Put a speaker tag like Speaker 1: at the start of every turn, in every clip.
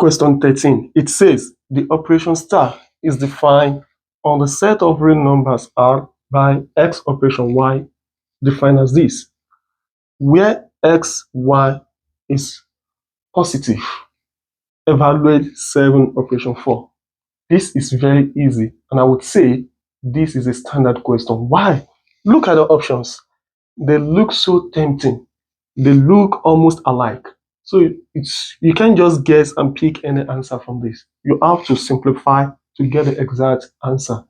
Speaker 1: Question 13. It says the operation star is defined on the set of real numbers R by x operation y defined as this, where x, y is positive. Evaluate 7 operation 4. This is very easy, and I would say this is a standard question. Why? Look at the options. They look so tempting. They look almost alike. So you can't just guess and pick any answer from this. You have to simplify to get the exact answer.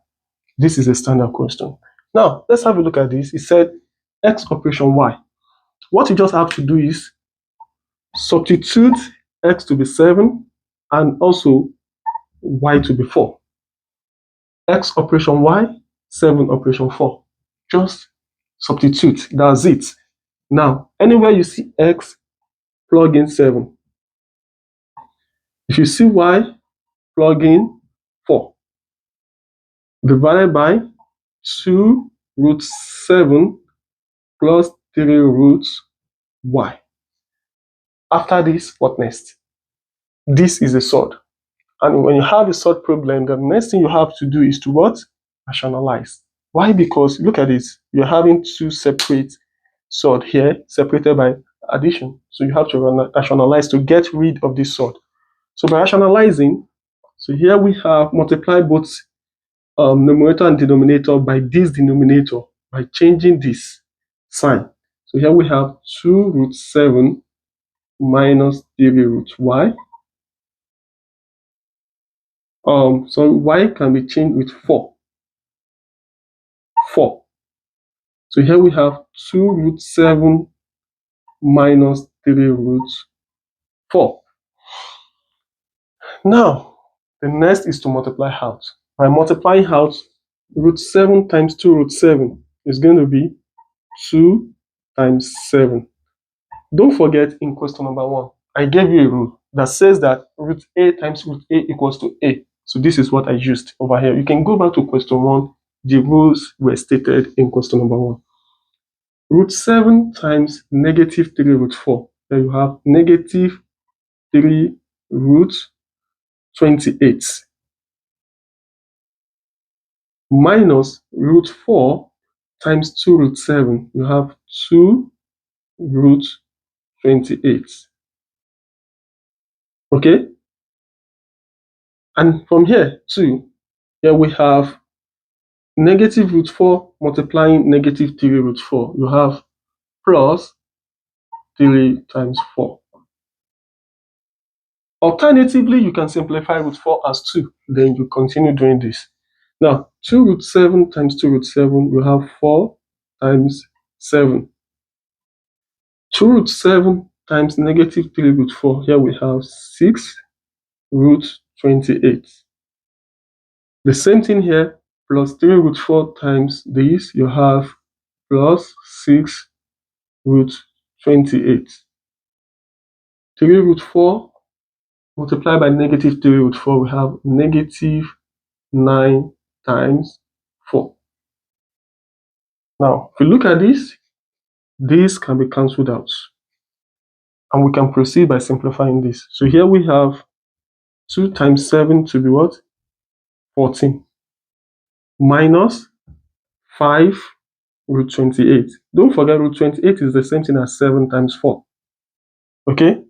Speaker 1: This is a standard question. Now, let's have a look at this. It said x operation y. What you just have to do is substitute x to be 7 and also y to be 4. X operation y, 7 operation 4. Just substitute. That's it. Now, anywhere you see x, plug in 7. If you see y, plug in 4. Divided by 2 root 7 plus 3 root y. After this, what next? This is a surd. And when you have a surd problem, the next thing you have to do is to what? Rationalize. Why? Because look at this. You're having 2 separate surd here, separated by addition. So you have to rationalize to get rid of this surd. So by rationalizing, so here we have multiply both numerator and denominator by this denominator by changing this sign. So here we have 2 root 7 minus 3 root y. So y can be changed with 4. 4. So here we have 2 root 7 minus 3 root 4. Now, the next is to multiply out. By multiplying out, root 7 times 2 root 7 is going to be 2 times 7. Don't forget in question number 1, I gave you a rule that says that root a times root a equals to a. So this is what I used over here. You can go back to question 1. The rules were stated in question number 1. Root 7 times negative 3 root 4. There you have negative 3 root 28 minus root 4 times 2 root 7. You have 2 root 28. Okay? And from here too, here we have negative root 4 multiplying negative 3 root 4. You have plus 3 times 4. Alternatively, you can simplify root 4 as 2. Then you continue doing this. Now, 2 root 7 times 2 root 7, you have 4 times 7. 2 root 7 times negative 3 root 4, here we have 6 root 28. The same thing here, plus 3 root 4 times this, you have plus 6 root 28. 3 root 4 multiplied by negative 3 root 4, we have negative 9 times 4. Now, if you look at this can be cancelled out. And we can proceed by simplifying this. So here we have 2 times 7 to be what? 14. Minus 5 root 28. Don't forget root 28 is the same thing as 7 times 4. Okay?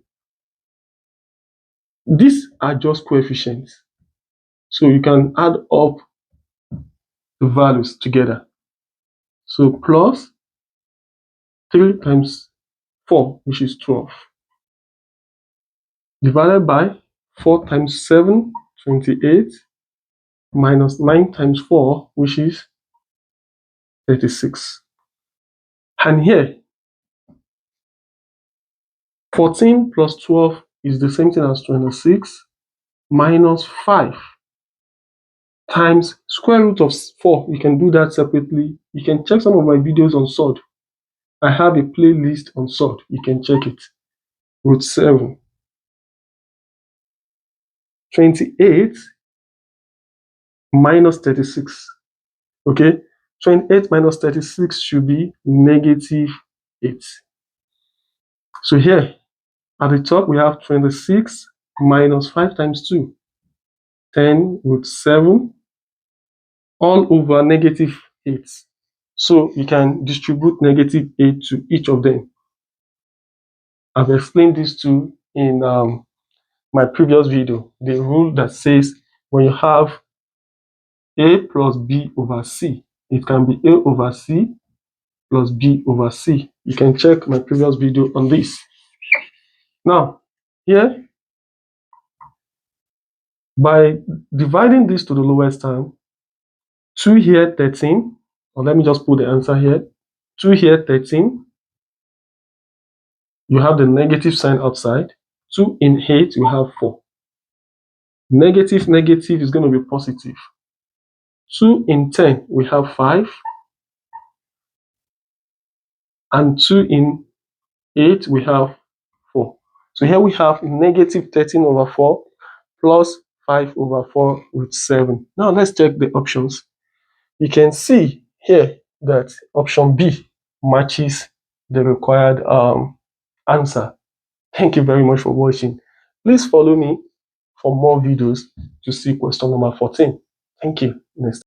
Speaker 1: These are just coefficients. So you can add up the values together. So plus 3 times 4, which is 12. Divided by 4 times 7, 28. Minus 9 times 4, which is 36. And here, 14 plus 12 is the same thing as 26 minus 5 times square root of 4. You can do that separately. You can check some of my videos on surd. I have a playlist on surd. You can check it. Root 7. 28 minus 36. Okay? 28 minus 36 should be negative 8. So here, at the top, we have 26 minus 5 times 2, 10 root 7, all over negative 8. So you can distribute negative 8 to each of them. I've explained this too in my previous video, the rule that says when you have A plus B over C, it can be A over C plus B over C. You can check my previous video on this. Now, here, by dividing this to the lowest term, 2 here, 13, or let me just put the answer here, 2 here, 13, you have the negative sign outside, 2 in 8, you have 4. Negative, negative is going to be positive. 2 in 10, we have 5, and 2 in 8, we have 4. So here we have negative 13 over 4 plus 5 over 4 root 7. Now let's check the options. You can see here that option B matches the required answer. Thank you very much for watching. Please follow me for more videos to see question number 14. Thank you. Next.